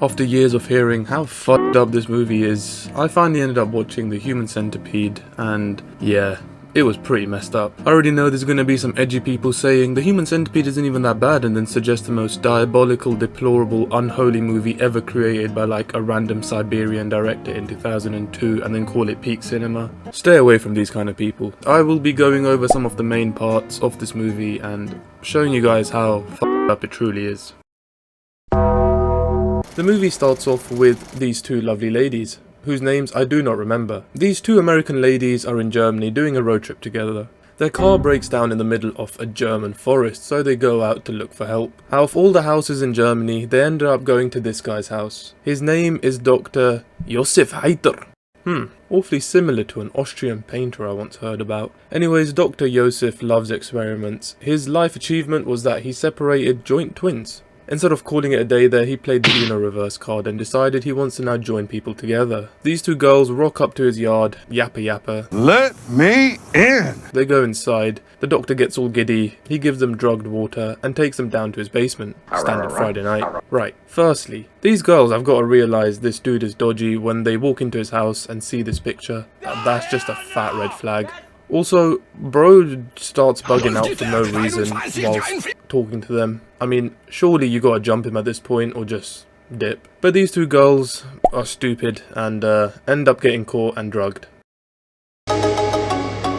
After years of hearing how fucked up this movie is, I finally ended up watching the Human Centipede, and yeah, it was pretty messed up. I already know there's gonna be some edgy people saying the Human Centipede isn't even that bad, and then suggest the most diabolical, deplorable, unholy movie ever created by like a random Siberian director in 2002 and then call it peak cinema. Stay away from these kind of people. I will be going over some of the main parts of this movie and showing you guys how fucked up it truly is. The movie starts off with these two lovely ladies, whose names I do not remember. These two American ladies are in Germany doing a road trip together. Their car breaks down in the middle of a German forest, so they go out to look for help. Out of all the houses in Germany, they end up going to this guy's house. His name is Dr. Josef Heiter. Awfully similar to an Austrian painter I once heard about. Anyways, Dr. Josef loves experiments. His life achievement was that he separated joint twins. Instead of calling it a day there, he played the Uno reverse card and decided he wants to now join people together. These two girls rock up to his yard, yappa yappa. Let me in! They go inside, the doctor gets all giddy, he gives them drugged water and takes them down to his basement. Standard Friday night. Right, firstly, these girls have got to realise this dude is dodgy when they walk into his house and see this picture. That's just a fat red flag. Also, bro starts bugging out for no reason whilst talking to them. I mean, surely you gotta jump him at this point or just dip. But these two girls are stupid and end up getting caught and drugged.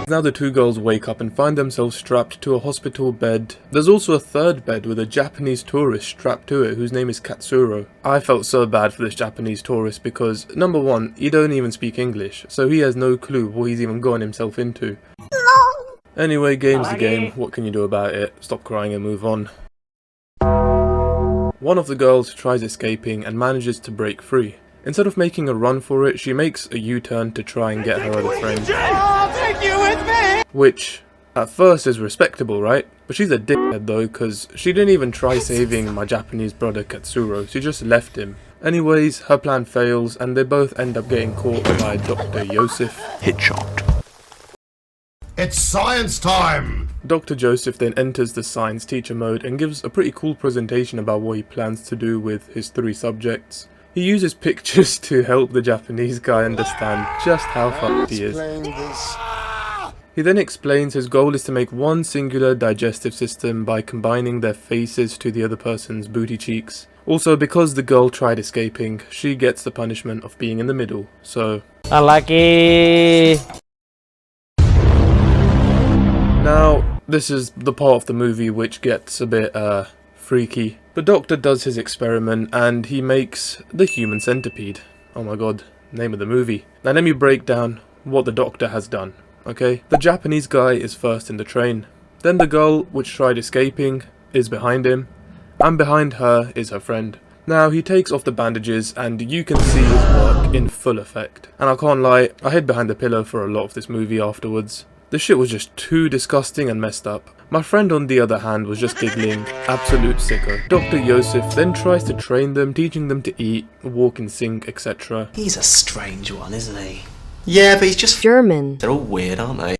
Now the two girls wake up and find themselves strapped to a hospital bed. There's also a third bed with a Japanese tourist strapped to it whose name is Katsuro. I felt so bad for this Japanese tourist because, number one, he don't even speak English, so he has no clue what he's even gotten himself into. No. Anyway, game's the game, what can you do about it? Stop crying and move on. One of the girls tries escaping and manages to break free. Instead of making a run for it, she makes a U-turn to try and get her other friend. I'll take you with me! Which, at first is respectable, right? But she's a dickhead though, cause she didn't even try saving my Japanese brother Katsuro, she just left him. Anyways, her plan fails and they both end up getting caught by Dr. Josef. Headshot. It's science time! Dr. Joseph then enters the science teacher mode and gives a pretty cool presentation about what he plans to do with his three subjects. He uses pictures to help the Japanese guy understand just how fucked he is. He then explains his goal is to make one singular digestive system by combining their faces to the other person's booty cheeks. Also, because the girl tried escaping, she gets the punishment of being in the middle, so... Unlucky! Now, this is the part of the movie which gets a bit, freaky. The doctor does his experiment and he makes the Human Centipede. Oh my god, name of the movie. Now let me break down what the doctor has done, okay? The Japanese guy is first in the train. Then the girl, which tried escaping, is behind him. And behind her is her friend. Now he takes off the bandages and you can see his work in full effect. And I can't lie, I hid behind the pillow for a lot of this movie afterwards. The shit was just too disgusting and messed up. My friend on the other hand was just giggling, absolute sicko. Dr. Joseph then tries to train them, teaching them to eat, walk in sync, etc. He's a strange one, isn't he? Yeah, but he's just German. They're all weird, aren't they?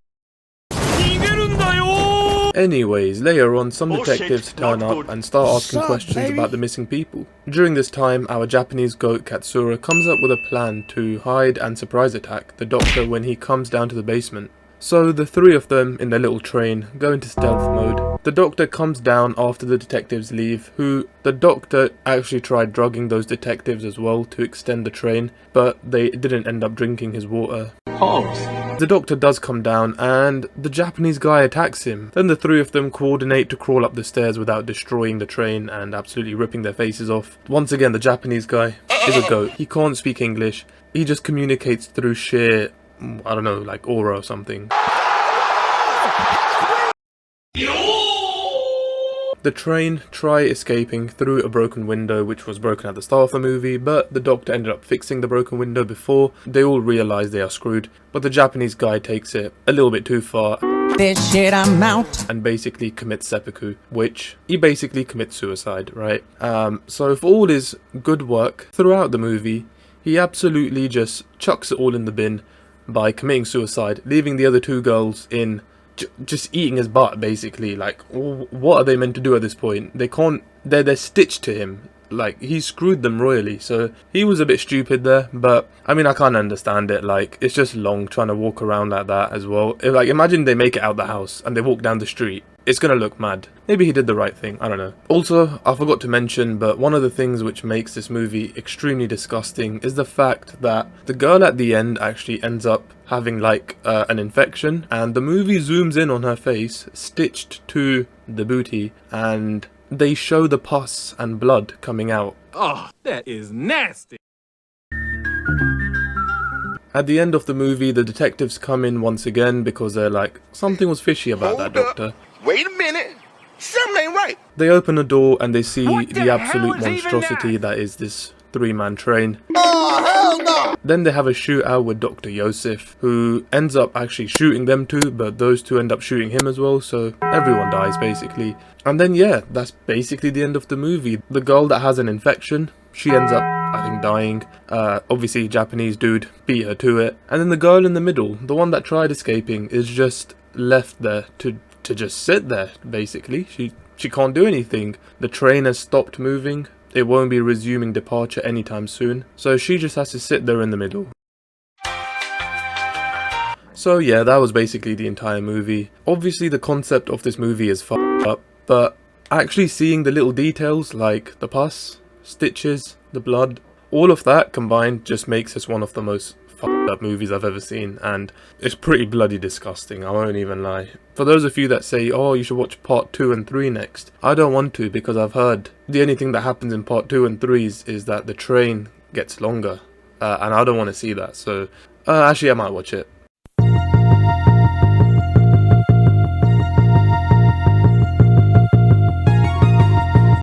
Anyways, later on some detectives turn up and start asking questions about the missing people. During this time, our Japanese goat Katsura comes up with a plan to hide and surprise attack the doctor when he comes down to the basement. So the three of them in their little train go into stealth mode. The doctor comes down after the detectives leave, the doctor actually tried drugging those detectives as well to extend the train, but they didn't end up drinking his water. Pause. The doctor does come down and the Japanese guy attacks him. Then the three of them coordinate to crawl up the stairs without destroying the train and absolutely ripping their faces off. Once again, the Japanese guy is a goat. He can't speak English. He just communicates through sheer, I don't know, like aura or something. The train try escaping through a broken window which was broken at the start of the movie, but the doctor ended up fixing the broken window before they all realise they are screwed. But the Japanese guy takes it a little bit too far. This shit, I'm out. And basically commits seppuku, which he basically commits suicide, right? So for all his good work throughout the movie, he absolutely just chucks it all in the bin by committing suicide, leaving the other two girls in just eating his butt, basically. Like, what are they meant to do at this point? They can't, they're stitched to him. like, he screwed them royally, so he was a bit stupid there. But I mean, I can't understand it. Like, it's just long trying to walk around like that as well. Like, imagine they make it out the house and they walk down the street. It's gonna look mad. Maybe he did the right thing, I don't know. Also, I forgot to mention, but one of the things which makes this movie extremely disgusting is the fact that the girl at the end actually ends up having like an infection, and the movie zooms in on her face, stitched to the booty, and they show the pus and blood coming out. Oh, that is nasty. At the end of the movie, the detectives come in once again because they're like, something was fishy about that doctor. Wait a minute. Something ain't right. They open the door and they see the absolute monstrosity that is this 3-man train. Oh, hell no. Then they have a shootout with Dr. Yosef, who ends up actually shooting them two, but those two end up shooting him as well, so everyone dies basically. And then yeah, that's basically the end of the movie. The girl that has an infection, she ends up, I think, dying. Obviously, Japanese dude beat her to it. And then the girl in the middle, the one that tried escaping, is just left there to just sit there, basically. She can't do anything. The train has stopped moving. It won't be resuming departure anytime soon. So she just has to sit there in the middle. So yeah, that was basically the entire movie. Obviously, the concept of this movie is fucked up, but actually seeing the little details like the pus, stitches, the blood, all of that combined just makes this one of the most fucked up movies I've ever seen, and it's pretty bloody disgusting, I won't even lie. For those of you that say, oh, you should watch part 2 and 3 next, I don't want to, because I've heard the only thing that happens in part 2 and 3 is that the train gets longer, and I don't want to see that, so actually I might watch it.